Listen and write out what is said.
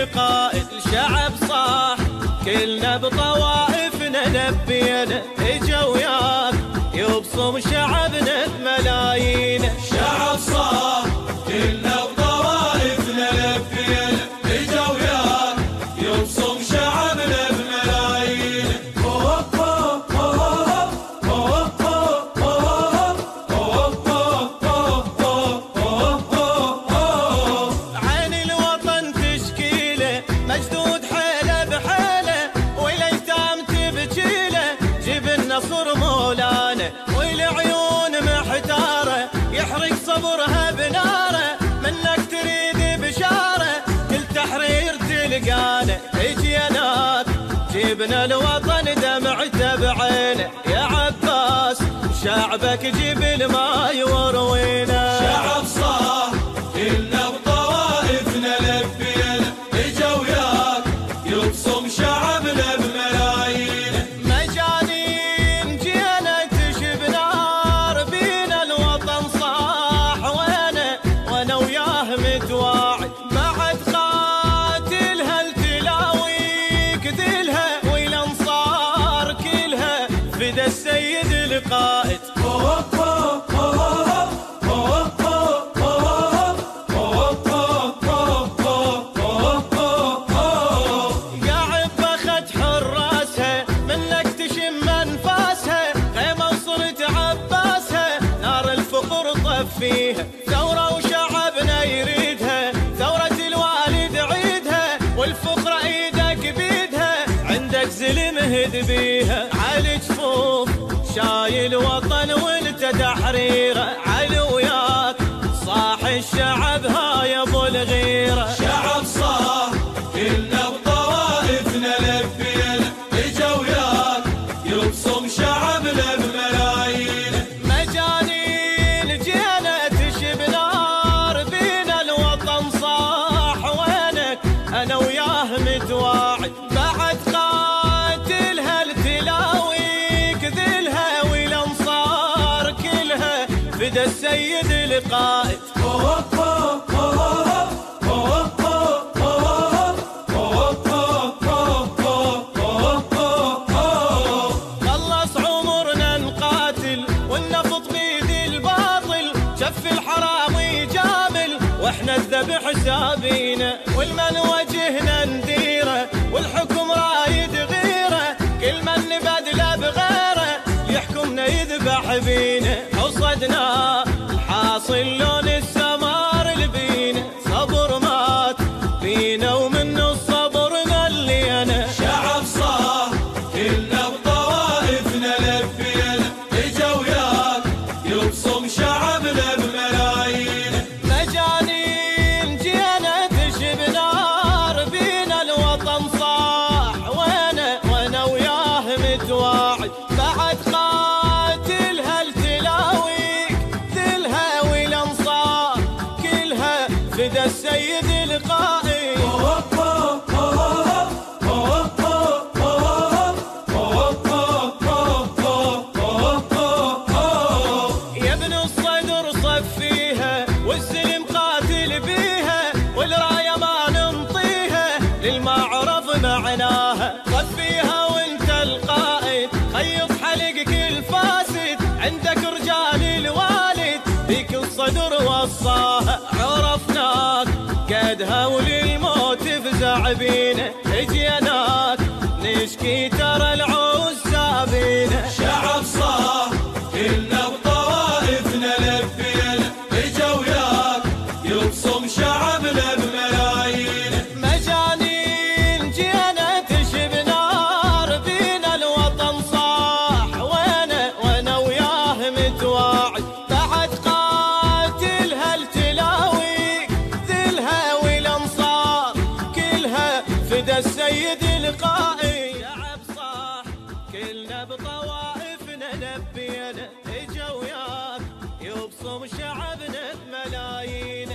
القائد الشعب صاح كلنا بطوائفنا لبينا اجا وياك يبصم شعبنا بملايين. شعب صاح كلنا بطوائفنا لبينا اجا وياك يبصم شعبنا بملايين. عين الوطن تشكيله مجدود حيله بحيله والايتام تبجيله جيب النصر مولانا والعيون محتاره يحرق صبرها بناره منك تريد بشاره كل تحرير تلقانا اجيناك جبنا الوطن دمعته بعينه يا عباس شعبك جيب الماي وروينا. شعب صاح كلنا بطوائفنا لبينا اجا وياك يبصم شعبنا بملايين. مجانين جينا تشب نار بينا الوطن صاح وانا وياه متواعد بعد قاتلها التلاويك ذلها والانصار كلها فدا السيد القائد. قاعد بخت حراسها منك تشم انفاسها خيمه وصرت عباسها نار الفقر طفيها ثوره وشعبنا يريدها ثوره الوالد عيدها والفقر ايدك بيدها عندك زلم هد بيها على جفوف شايل وطن وانت تحريره علي وياك صاح الشعب هاي ابو الغيره. شعب صاح كلنا بطوائفنا لبينا اجا وياك يبصم شعبنا بملايين. مجانين جينا تشب نار بينا الوطن صاح وينك انا وياه متواعد بعد قاتلها التلاويك ذلها والانصار كلها فدا السيد القائد. خلص عمرنا نقاتل والنفط بيد الباطل شف الحرام يجامل واحنا الذبح سابينا والمن وجهنا نديره والحكم رايد غيره كل من نبدله بغيره يحكمنا يذبح بينا. حصدنا الحاصل لون السمار البينا صبر مات فينا ومن الصبر ملينا. شعب صاح كلنا بطوائفنا لبينا اجا وياك يبصم شعبنا بملايين. مجانين جينا تشب نار بينا الوطن صاح وانا وياه متواعد بعد قاتلها التلاويك ذلها والانصار كلها فدا السيد القائد. يا ابن الصدر صفيها والسلم قاتل بيها والرايه ما ننطيها للمعرف معناها صفيها وانت القائد خيط حلقك الفاسد عندك رجال الوالد بيك الصدر وصاها عرفناك قدها وللموت فزع بينا اجيناك نشكي ترى العوز سابينا. شعب صاح كلنا بطوائفنا لبينا اجا وياك يبصم شعبنا بملايين. مجانين جينا تشب نار بينا الوطن صاح وانا وياه متواعد بعد قاتلها التلاويك ذلها والانصار كلها فدا السيد القائد. شعب صاح يبصم شعبنا بملايين.